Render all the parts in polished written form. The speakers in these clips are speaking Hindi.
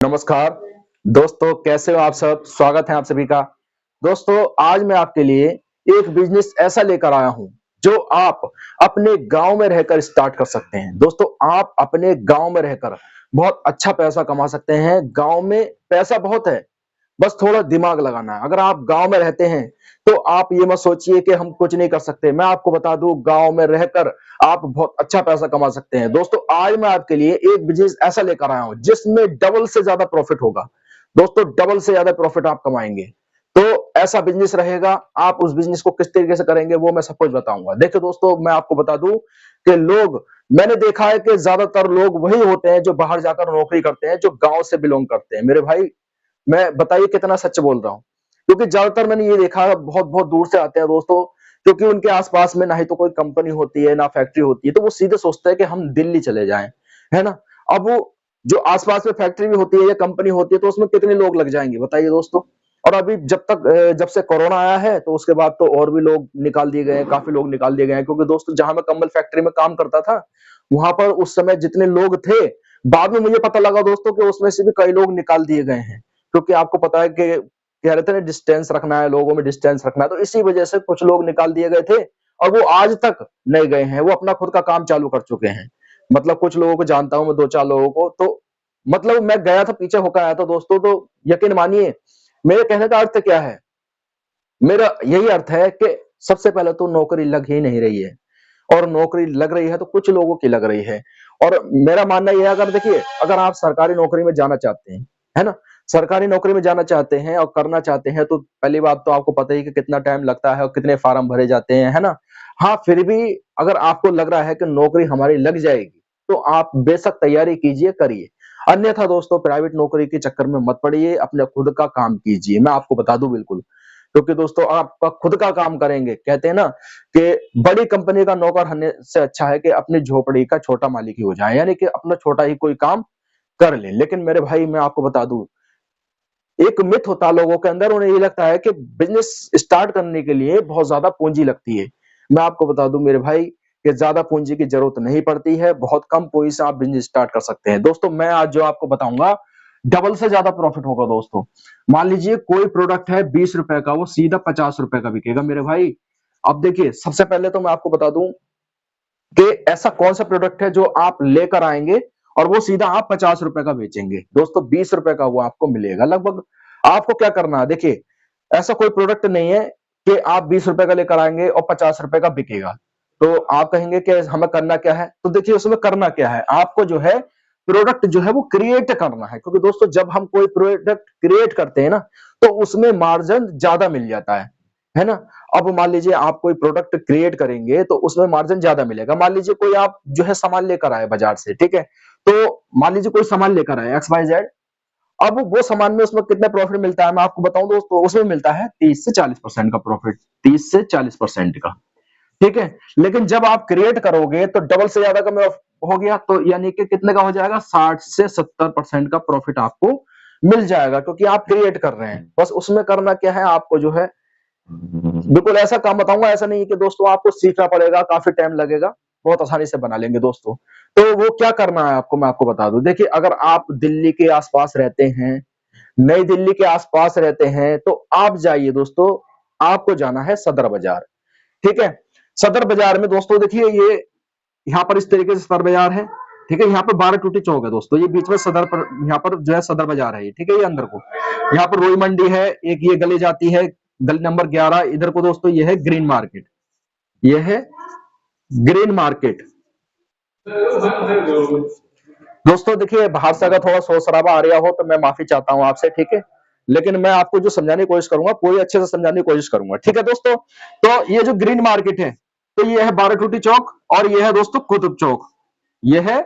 नमस्कार दोस्तों, कैसे हो आप सब। स्वागत है आप सभी का। दोस्तों, आज मैं आपके लिए एक बिजनेस ऐसा लेकर आया हूं जो आप अपने गांव में रहकर स्टार्ट कर सकते हैं। दोस्तों, आप अपने गांव में रहकर बहुत अच्छा पैसा कमा सकते हैं। गांव में पैसा बहुत है, बस थोड़ा दिमाग लगाना है। अगर आप गांव में रहते हैं तो आप ये मत सोचिए कि हम कुछ नहीं कर सकते। मैं आपको बता दूं, गांव में रहकर आप बहुत अच्छा पैसा कमा सकते हैं। दोस्तों, आज मैं आपके लिए एक बिजनेस ऐसा लेकर आया हूं जिसमें डबल से ज्यादा प्रॉफिट होगा। दोस्तों, डबल से ज्यादा प्रॉफिट आप कमाएंगे। तो ऐसा बिजनेस रहेगा। आप उस बिजनेस को किस तरीके से करेंगे वो मैं सब कुछ बताऊंगा। देखिए दोस्तों, मैं आपको बता दूं कि मैंने देखा है कि ज्यादातर लोग वही होते हैं जो बाहर जाकर नौकरी करते हैं, जो गांव से बिलोंग करते हैं। मेरे भाई, मैं बताइए कितना सच बोल रहा हूँ, क्योंकि ज्यादातर मैंने ये देखा है, बहुत बहुत दूर से आते हैं दोस्तों, क्योंकि उनके आसपास में ना ही तो कोई कंपनी होती है ना फैक्ट्री होती है, तो वो सीधे सोचते हैं कि हम दिल्ली चले जाएं, है ना। अब वो जो आसपास में फैक्ट्री भी होती है या कंपनी होती है तो उसमें कितने लोग लग जाएंगे बताइए दोस्तों। और अभी जब से कोरोना आया है तो उसके बाद तो और भी लोग निकाल दिए गए हैं, काफी लोग निकाल दिए गए हैं। क्योंकि दोस्तों, जहां मैं कंबल फैक्ट्री में काम करता था, वहां पर उस समय जितने लोग थे, बाद में मुझे पता लगा दोस्तों कि उसमें से भी कई लोग निकाल दिए गए हैं। क्योंकि आपको पता है कि कह रहे थे ना, डिस्टेंस रखना है, लोगों में डिस्टेंस रखना है, तो इसी वजह से कुछ लोग निकाल दिए गए थे और वो आज तक नहीं गए हैं। वो अपना खुद का काम चालू कर चुके हैं। मतलब कुछ लोगों को जानता हूं मैं, दो चार लोगों को। तो मतलब मैं गया था, पीछे होकर आया था दोस्तों। तो यकीन मानिए, मेरे कहने का अर्थ क्या है, मेरा यही अर्थ है कि सबसे पहले तो नौकरी लग ही नहीं रही है, और नौकरी लग रही है तो कुछ लोगों की लग रही है। और मेरा मानना यह है, अगर देखिए, अगर आप सरकारी नौकरी में जाना चाहते हैं, है ना, सरकारी नौकरी में जाना चाहते हैं और करना चाहते हैं, तो पहली बात तो आपको पता ही कि कितना टाइम लगता है और कितने फार्म भरे जाते हैं, है ना। हाँ, फिर भी अगर आपको लग रहा है कि नौकरी हमारी लग जाएगी, तो आप बेशक तैयारी कीजिए, करिए। अन्यथा दोस्तों, प्राइवेट नौकरी के चक्कर में मत पड़िए, अपने खुद का काम कीजिए। मैं आपको बता दूं बिल्कुल, क्योंकि दोस्तों, आपका खुद का काम करेंगे, कहते हैं ना कि बड़ी कंपनी का नौकर होने से अच्छा है कि अपनी झोपड़ी का छोटा मालिक ही हो जाए, यानी कि अपना छोटा ही कोई काम कर ले। लेकिन मेरे भाई, मैं आपको बता दूं, एक मिथ होता है लोगों के अंदर, उन्हें ये लगता है कि बिजनेस स्टार्ट करने के लिए बहुत ज्यादा पूंजी लगती है। मैं आपको बता दूं मेरे भाई, कि ज्यादा पूंजी की जरूरत नहीं पड़ती है। बहुत कम पूंजी से आप बिजनेस स्टार्ट कर सकते हैं। दोस्तों, मैं आज जो आपको बताऊंगा, डबल से ज्यादा प्रॉफिट होगा दोस्तों। मान लीजिए कोई प्रोडक्ट है 20 रुपए का, वो सीधा 50 रुपए का बिकेगा मेरे भाई। अब देखिए, सबसे पहले तो मैं आपको बता दूं कि ऐसा कौन सा प्रोडक्ट है जो आप लेकर आएंगे और वो सीधा आप 50 रुपए का बेचेंगे। दोस्तों, 20 रुपए का वो आपको मिलेगा लगभग। आपको क्या करना है, देखिए, ऐसा कोई प्रोडक्ट नहीं है कि आप 20 रुपए का लेकर आएंगे और 50 रुपए का बिकेगा। तो आप कहेंगे कि हमें करना क्या है, तो देखिए, उसमें करना क्या है, आपको जो है प्रोडक्ट जो है वो क्रिएट करना है। क्योंकि दोस्तों, जब हम कोई प्रोडक्ट क्रिएट करते हैं ना, तो उसमें मार्जिन ज्यादा मिल जाता है ना। अब मान लीजिए आप कोई प्रोडक्ट क्रिएट करेंगे तो उसमें मार्जिन ज्यादा मिलेगा। मान लीजिए कोई आप जो है सामान लेकर आए बाजार से, ठीक है। तो मान लीजिए कोई सामान लेकर आए XYZ। अब वो सामान में उसमें कितना प्रॉफिट मिलता है मैं आपको बताऊं दोस्तों, उसमें मिलता है 30 से 40% का प्रॉफिट, 30 से 40% का, ठीक है। लेकिन जब आप क्रिएट करोगे तो डबल से ज्यादा का हो गया, तो यानी कि कितने का हो जाएगा, 60 से 70% का प्रॉफिट आपको मिल जाएगा, क्योंकि आप क्रिएट कर रहे हैं। बस उसमें करना क्या है, आपको जो है बिल्कुल ऐसा काम बताऊंगा। ऐसा नहीं है कि दोस्तों आपको सीखना पड़ेगा, काफी टाइम लगेगा, बहुत आसानी से बना लेंगे दोस्तों। तो वो क्या करना है आपको, मैं आपको बता दूं। देखिए, अगर आप दिल्ली के आसपास रहते हैं, नई दिल्ली के आसपास रहते हैं, तो आप जाइए दोस्तों, आपको जाना है सदर बाजार, ठीक है। सदर बाजार में दोस्तों देखिए, ये यहाँ पर इस तरीके से सदर बाजार है, ठीक है। यहाँ पर 12 टूटी चौक है दोस्तों, ये बीच में सदर पर, यहाँ पर जो है सदर बाजार है, ठीक है। ये अंदर को, यहाँ पर रोई मंडी है, एक ये गली जाती है, गली नंबर 11। इधर को दोस्तों ये है ग्रीन मार्केट, ये है ग्रीन मार्केट। दोस्तों देखिए, बाहर से अगर थोड़ा शोर शराबा आ रहा हो तो मैं माफी चाहता हूँ आपसे, ठीक है। लेकिन मैं आपको जो समझाने की कोशिश करूंगा, पूरी अच्छे से समझाने की कोशिश करूंगा, ठीक है दोस्तों। तो ये जो ग्रीन मार्केट है, तो ये है 12 टूटी चौक, और ये है दोस्तों कुतुब चौक, ये है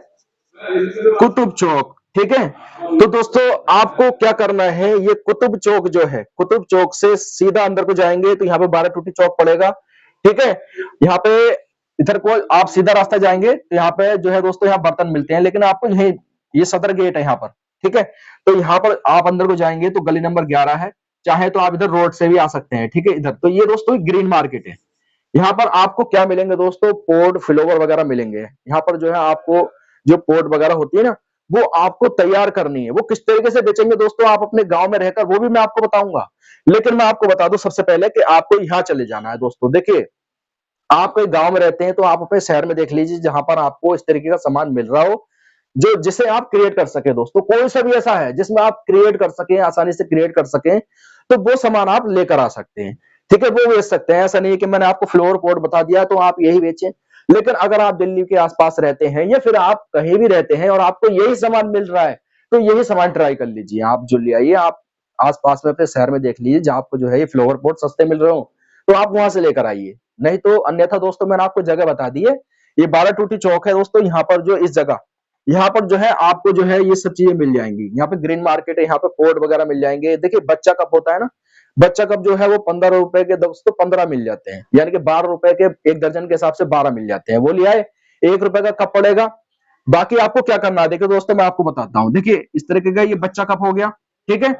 कुतुब चौक, ठीक है। तो दोस्तों, आपको क्या करना है, ये कुतुब चौक जो है, कुतुब चौक से सीधा अंदर को जाएंगे तो यहाँ पे 12 टूटी चौक पड़ेगा, ठीक है। यहाँ पे इधर को आप सीधा रास्ता जाएंगे तो यहाँ पे जो है दोस्तों, यहाँ बर्तन मिलते हैं, लेकिन आपको यही, ये सदर गेट है यहाँ पर, ठीक है। तो यहाँ पर आप अंदर को जाएंगे तो गली नंबर 11 है। चाहे तो आप इधर रोड से भी आ सकते हैं, ठीक है। इधर तो ये दोस्तों ग्रीन मार्केट है। यहाँ पर आपको क्या मिलेंगे दोस्तों, पोर्ट फ्लोवर वगैरह मिलेंगे। यहाँ पर जो है आपको जो पोर्ट वगैरह होती है ना, वो आपको तैयार करनी है। वो किस तरीके से बेचेंगे दोस्तों आप अपने गांव में रहकर, वो भी मैं आपको बताऊंगा। लेकिन मैं आपको बता दूं सबसे पहले कि आपको यहाँ चले जाना है दोस्तों। देखिए, आप कोई गांव में रहते हैं तो आप अपने शहर में देख लीजिए जहां पर आपको इस तरीके का सामान मिल रहा हो जो जिसे आप क्रिएट कर सके दोस्तों। कोई सा भी ऐसा है जिसमें आप क्रिएट कर सकें, आसानी से क्रिएट कर सकें, तो वो सामान आप लेकर आ सकते हैं। ठीक है, वो बेच सकते हैं। ऐसा नहीं है कि मैंने आपको फ्लोर कोड बता दिया तो आप यही बेचें। लेकिन अगर आप दिल्ली के आसपास रहते हैं या फिर आप कहीं भी रहते हैं और आपको यही सामान मिल रहा है, तो यही सामान ट्राई कर लीजिए। आप जो ले आइए, आप आसपास में अपने शहर में देख लीजिए जहां आपको जो है ये फ्लावर पॉट सस्ते मिल रहे हो, तो आप वहां से लेकर आइए। नहीं तो अन्यथा दोस्तों मैंने आपको जगह बता दी है, ये 12 टूटी चौक है दोस्तों। यहाँ पर जो इस जगह, यहाँ पर जो है आपको जो है ये सब चीजें मिल जाएंगी। यहाँ पे ग्रीन मार्केट है, यहाँ पे पोर्ट वगैरह मिल जाएंगे। देखिए, बच्चा कप होता है ना, बच्चा कप जो है वो 15 रुपए के दोस्तों 15 मिल जाते हैं, यानी कि 12 रुपए के एक दर्जन के हिसाब से 12 मिल जाते हैं। वो ले आए, 1 रुपए का कप पड़ेगा। बाकी आपको क्या करना है, देखिए दोस्तों मैं आपको बताता हूँ। देखिए, इस तरीके का ये बच्चा कप हो गया, ठीक है।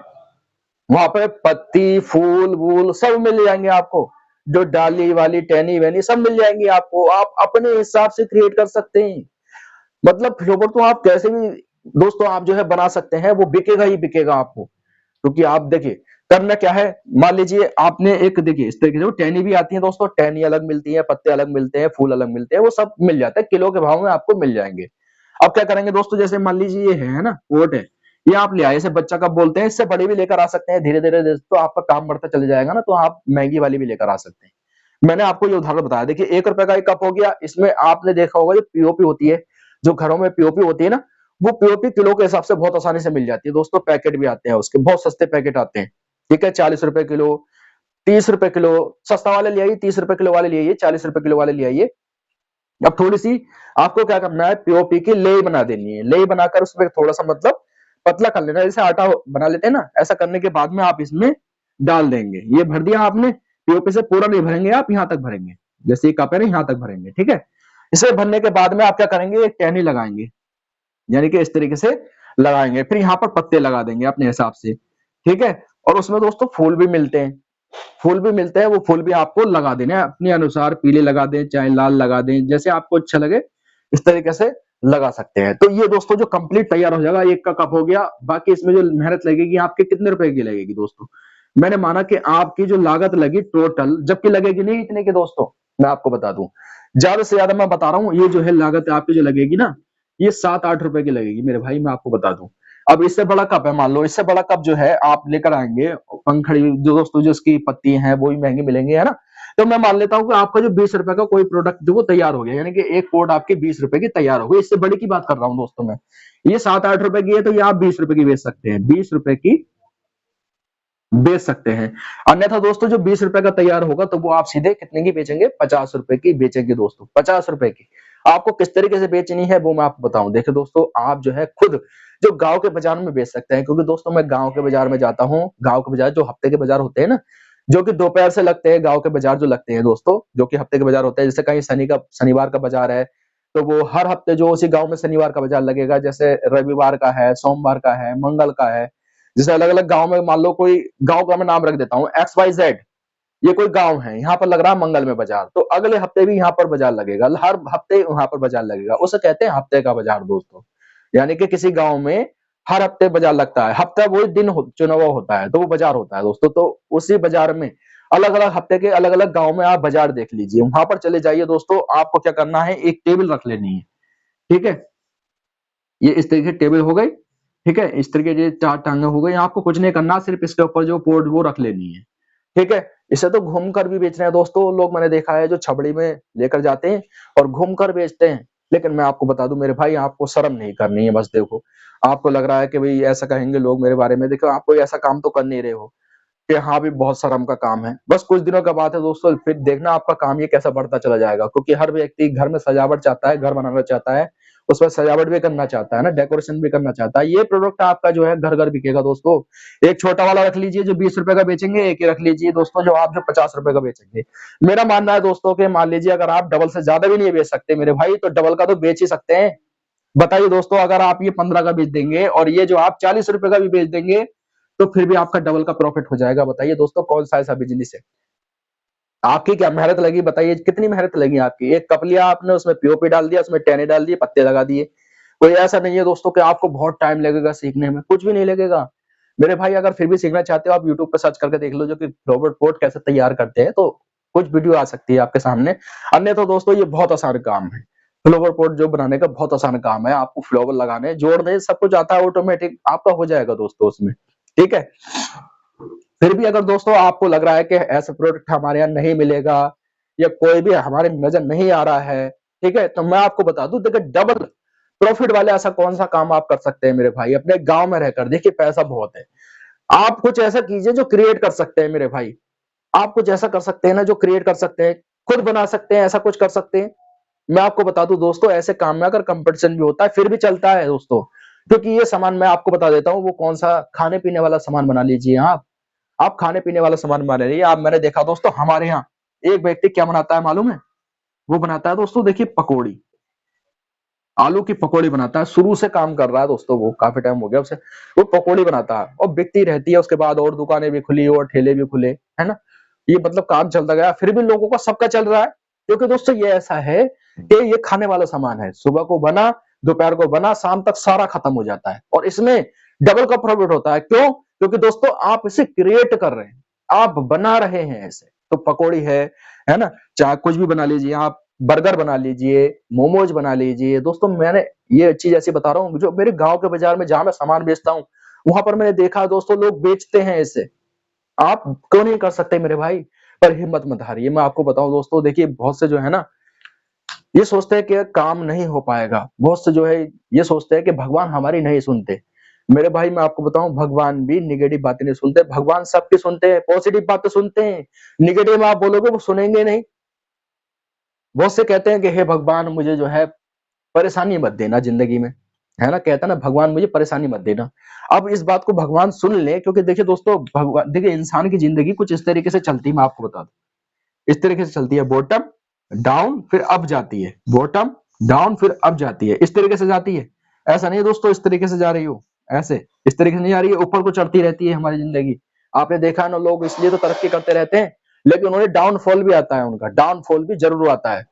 वहां पे पत्ती, फूल वूल सब मिल जाएंगे आपको, जो डाली वाली टहनी वहनी सब मिल जाएंगी आपको। आप अपने हिसाब से क्रिएट कर सकते हैं। मतलब फ्लोवर तो आप कैसे भी दोस्तों आप जो है बना सकते हैं, वो बिकेगा ही बिकेगा आपको। क्योंकि आप देखिए, करना क्या है, मान लीजिए आपने एक, देखिए इस तरीके से वो टहनी भी आती है दोस्तों। टहनी अलग मिलती है, पत्ते अलग मिलते हैं, फूल अलग मिलते हैं, वो सब मिल जाता है, किलो के भाव में आपको मिल जाएंगे। अब क्या करेंगे दोस्तों, जैसे मान लीजिए ये है ना कोट है, ये आप ले आए, इसे बच्चा कप बोलते हैं। इससे बड़े भी लेकर आ सकते हैं, धीरे धीरे तो आपका काम बढ़ता चले जाएगा ना, तो आप महंगी वाली भी लेकर आ सकते हैं। मैंने आपको ये उदाहरण बताया। देखिए, 1 रुपए का एक कप हो गया। इसमें आपने देखा होगा जो पीओपी होती है, जो घरों में पीओपी होती है ना, वो पीओपी किलो के हिसाब से बहुत आसानी से मिल जाती है दोस्तों। पैकेट भी आते हैं उसके, बहुत सस्ते पैकेट आते हैं। ठीक है, 40 रुपए किलो, 30 रुपए किलो। सस्ता वाले ले आइए, 30 रुपए किलो वाले ले आइए, 40 रुपए किलो वाले ले आइए। अब थोड़ी सी आपको क्या करना है, पीओपी की लेई बना देनी है। लेई बनाकर उसमें थोड़ा सा मतलब पतला कर लेना है, जैसे आटा बना लेते हैं ना, ऐसा करने के बाद में आप इसमें डाल देंगे। ये भर दिया आपने, पीओपी से पूरा नहीं भरेंगे आप, यहाँ तक भरेंगे, जैसे ये कप है ना यहाँ तक भरेंगे। ठीक है, इसे भरने के बाद में आप क्या करेंगे, एक टहनी लगाएंगे, यानी कि इस तरीके से लगाएंगे। फिर यहाँ पर पत्ते लगा देंगे अपने हिसाब से। ठीक है, और उसमें दोस्तों फूल भी मिलते हैं, फूल भी मिलते हैं। वो फूल भी आपको लगा देने हैं अपने अनुसार, पीले लगा दें चाहे लाल लगा दें, जैसे आपको अच्छा लगे इस तरीके से लगा सकते हैं। तो ये दोस्तों जो कंप्लीट तैयार हो जाएगा, एक का कप हो गया। बाकी इसमें जो मेहनत लगेगी आपके कितने रुपए की लगेगी दोस्तों, मैंने माना कि आपकी जो लागत लगी टोटल, जबकि लगेगी नहीं इतने की दोस्तों, मैं आपको बता दूं, ज्यादा से ज्यादा मैं बता रहा हूँ, ये जो है लागत आपकी जो लगेगी ना, ये 7-8 रुपए की लगेगी मेरे भाई, मैं आपको बता दूं। अब इससे बड़ा कप है, मान लो इससे बड़ा कप जो है आप लेकर आएंगे, पंखड़ी जो दोस्तों जो इसकी पत्ती हैं वो भी महंगी मिलेंगे, है ना। तो मैं मान लेता हूँ कि आपका जो 20 रुपए का कोई प्रोडक्ट जो वो तैयार हो गया, यानी कि एक कोट आपकी 20 रुपए की तैयार हो गई। इससे बड़ी की बात कर रहा हूँ दोस्तों मैं। ये 7-8 रुपए की है तो ये आप 20 रुपए की बेच सकते हैं, 20 रुपए की बेच सकते हैं। अन्यथा दोस्तों जो 20 रुपए का तैयार होगा तो वो आप सीधे कितने की बेचेंगे, 50 रुपए की बेचेंगे दोस्तों, 50 रुपए की। आपको किस तरीके से बेचनी है वो मैं आपको बताऊं। देखिए दोस्तों, आप जो है खुद जो गांव के बाजार में बेच सकते हैं, क्योंकि दोस्तों मैं गांव के बाजार में जाता हूँ। गांव के बाजार जो हफ्ते के बाजार होते हैं ना, जो कि दोपहर से लगते हैं, गांव के बाजार जो लगते हैं दोस्तों, जो कि हफ्ते के बाजार होते हैं। जैसे कहीं शनिवार का बाजार है, तो वो हर हफ्ते जो उसी गांव में शनिवार का बाजार लगेगा। जैसे रविवार का है, सोमवार का है, मंगल का है। जैसे अलग अलग गांव में, मान लो कोई गांव का मैं नाम रख देता हूँ XYZ, ये कोई गांव है, यहाँ पर लग रहा है मंगल में बाजार, तो अगले हफ्ते भी यहाँ पर बाजार लगेगा, हर हफ्ते वहां पर बाजार लगेगा। उसे कहते हैं हफ्ते का बाजार दोस्तों। यानी कि किसी गांव में हर हफ्ते बाजार लगता है, हफ्ता वही दिन चुना हुआ होता है, तो वो बाजार होता है दोस्तों। तो उसी बाजार में अलग अलग हफ्ते के अलग अलग गाँव में आप बाजार देख लीजिए, वहां पर चले जाइए दोस्तों। आपको क्या करना है, एक टेबल रख लेनी है। ठीक है, ये इस तरीके से टेबल हो गई। ठीक है, इस तरीके से 4 टांगे हो गई। आपको कुछ नहीं करना, सिर्फ इसके ऊपर जो पोर्ट वो रख लेनी है। ठीक है, इसे तो घूम कर भी बेच रहे हैं दोस्तों लोग, मैंने देखा है जो छबड़ी में लेकर जाते हैं और घूम कर बेचते हैं। लेकिन मैं आपको बता दूं मेरे भाई, आपको शर्म नहीं करनी है। बस देखो, आपको लग रहा है कि भाई ऐसा कहेंगे लोग मेरे बारे में, देखो आप कोई ऐसा काम तो कर नहीं रहे हो कि हाँ भी बहुत शर्म का काम है। बस कुछ दिनों का बात है दोस्तों, फिर देखना आपका काम ये कैसा बढ़ता चला जाएगा। क्योंकि हर व्यक्ति घर में सजावट चाहता है, घर बनाना चाहता है, उसमें सजावट भी करना चाहता है ना, डेकोरेशन भी करना चाहता है। ये प्रोडक्ट आपका जो है घर घर बिकेगा दोस्तों। एक छोटा वाला रख लीजिए जो 20 रुपए का बेचेंगे, एक ही रख लीजिए दोस्तों जो आप जो 50 रुपए का बेचेंगे। मेरा मानना है दोस्तों कि मान लीजिए अगर आप डबल से ज्यादा भी नहीं बेच सकते मेरे भाई, तो डबल का तो बेच ही सकते हैं। बताइए दोस्तों, अगर आप ये 15 का बेच देंगे और ये जो आप 40 रुपए का भी बेच देंगे, तो फिर भी आपका डबल का प्रॉफिट हो जाएगा। बताइए दोस्तों, कौन सा ऐसा बिजनेस है। आपकी क्या मेहनत लगी, बताइए कितनी मेहनत लगी आपकी। एक कप लिया आपने, उसमें पीओपी डाल दिया, उसमें टेने डाल दिए, पत्ते लगा दिए, कोई ऐसा नहीं है दोस्तों कि आपको बहुत टाइम लगेगा सीखने में, कुछ भी नहीं लगेगा। मेरे भाई अगर फिर भी सीखना चाहते हो आप यूट्यूब पे सर्च करके देख लो जो कि रोबोट पोर्ट कैसे तैयार करते हैं, तो कुछ वीडियो आ सकती है आपके सामने। अन्य तो दोस्तों ये बहुत आसान काम है। फ्लावर पोर्ट जो बनाने का बहुत आसान काम है, आपको फ्लावर लगाने, जोड़ने सब कुछ आता है, ऑटोमेटिक आपका हो जाएगा दोस्तों उसमें, ठीक है। फिर भी अगर दोस्तों आपको लग रहा है कि ऐसा प्रोडक्ट हमारे यहाँ नहीं मिलेगा या कोई भी हमारे नजर नहीं आ रहा है, ठीक है, तो मैं आपको बता दूं, देखिए डबल प्रॉफिट वाले ऐसा कौन सा काम आप कर सकते हैं मेरे भाई अपने गांव में रहकर। देखिए पैसा बहुत है, आप कुछ ऐसा कीजिए जो क्रिएट कर सकते हैं मेरे भाई। आप कुछ ऐसा कर सकते हैं ना जो क्रिएट कर सकते हैं, खुद बना सकते हैं, ऐसा कुछ कर सकते हैं। मैं आपको बता दूं दोस्तों, ऐसे काम में अगर कंपटीशन भी होता है फिर भी चलता है दोस्तों, क्योंकि ये सामान मैं आपको बता देता हूँ वो कौन सा खाने पीने वाला सामान बना लीजिए आप खाने पीने वाला सामान बना लीजिए। आप मैंने देखा दोस्तों हमारे यहाँ एक व्यक्ति क्या बनाता है मालूम है, वो बनाता है दोस्तों देखिए पकौड़ी, आलू की पकौड़ी बनाता है, शुरू से काम कर रहा है दोस्तों, वो काफी टाइम हो गया उसे, वो पकौड़ी बनाता है और बिकती रहती है। उसके बाद और दुकानें भी खुली और ठेले भी खुले, है ना। ये मतलब काम चलता गया, फिर भी लोगों का सबका चल रहा है, क्योंकि दोस्तों ये ऐसा है कि ये खाने वाला सामान है, सुबह को बना, दोपहर को बना, शाम तक सारा खत्म हो जाता है और इसमें डबल का प्रॉफिट होता है। क्यों? क्योंकि दोस्तों आप इसे क्रिएट कर रहे हैं, आप बना रहे हैं ऐसे। तो पकौड़ी है ना, चाहे कुछ भी बना लीजिए आप, बर्गर बना लीजिए, मोमोज बना लीजिए। दोस्तों मैंने ये चीज ऐसी बता रहा हूँ जो मेरे गांव के बाजार में जहां मैं सामान बेचता हूँ, वहां पर मैंने देखा दोस्तों लोग बेचते हैं इसे। आप क्यों नहीं कर सकते मेरे भाई? पर हिम्मत मत हारिए। मैं आपको बताऊं दोस्तों, देखिए बहुत से जो है ना ये सोचते हैं कि काम नहीं हो पाएगा, बहुत से जो है ये सोचते हैं कि भगवान हमारी नहीं सुनते। मेरे भाई मैं आपको बताऊं, भगवान भी निगेटिव बातें नहीं सुनते, भगवान सबकी सुनते हैं, पॉजिटिव बातें सुनते हैं। निगेटिव में आप बोलोगे वो सुनेंगे नहीं। बहुत से कहते हैं कि हे भगवान मुझे जो है परेशानी मत देना जिंदगी में, है ना, कहता ना भगवान मुझे परेशानी मत देना। अब इस बात को भगवान सुन ले, क्योंकि देखिए दोस्तों भगवान, देखिए इंसान की जिंदगी कुछ इस तरीके से चलती है, मैं आपको बता दूं इस तरीके से चलती है, बॉटम डाउन फिर अप जाती है, बॉटम डाउन फिर अप जाती है, इस तरीके से जाती है। ऐसा नहीं है दोस्तों इस तरीके से जा रही हो, ऐसे इस तरीके से नहीं जा रही है, ऊपर को चढ़ती रहती है हमारी जिंदगी। आपने देखा है ना, लोग इसलिए तो तरक्की करते रहते हैं, लेकिन उन्हें डाउनफॉल भी आता है, उनका डाउनफॉल भी जरूर आता है।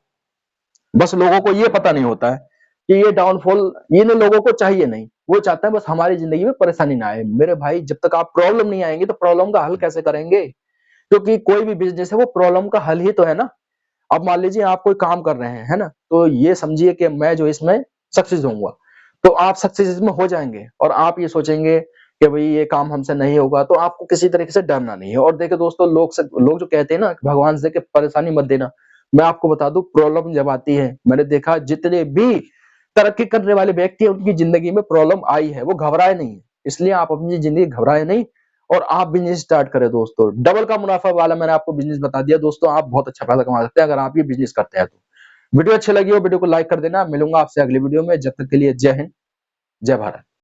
बस लोगों को ये पता नहीं होता है कि ये डाउनफॉल ये ना लोगों को चाहिए नहीं, वो चाहते हैं बस हमारी जिंदगी में परेशानी ना आए। मेरे भाई जब तक आप प्रॉब्लम नहीं आएंगे तो प्रॉब्लम का हल कैसे करेंगे? क्योंकि कोई भी बिजनेस है वो प्रॉब्लम का हल ही तो है ना। अब मान लीजिए आप कोई काम कर रहे हैं, है ना, तो ये समझिए कि मैं जो इसमें सक्सेस होऊंगा, तो आप सक्सेस इसमें हो जाएंगे और आप ये सोचेंगे कि भाई ये काम हमसे नहीं होगा, तो आपको किसी तरीके से डरना नहीं है। और देखिए दोस्तों लोग जो कहते हैं ना भगवान से कि परेशानी मत देना, मैं आपको बता दूं प्रॉब्लम जब आती है, मैंने देखा जितने भी तरक्की करने वाले व्यक्ति हैं उनकी जिंदगी में प्रॉब्लम आई है, वो घबराए नहीं है। इसलिए आप अपनी जिंदगी घबराए नहीं और आप बिजनेस स्टार्ट करें दोस्तों। डबल का मुनाफा वाला मैंने आपको बिजनेस बता दिया दोस्तों, आप बहुत अच्छा पैसा कमा सकते हैं अगर आप ये बिजनेस करते हैं तो। वीडियो अच्छी लगी हो वीडियो को लाइक कर देना। मिलूंगा आपसे अगली वीडियो में, जब तक के लिए जय हिंद, जय भारत।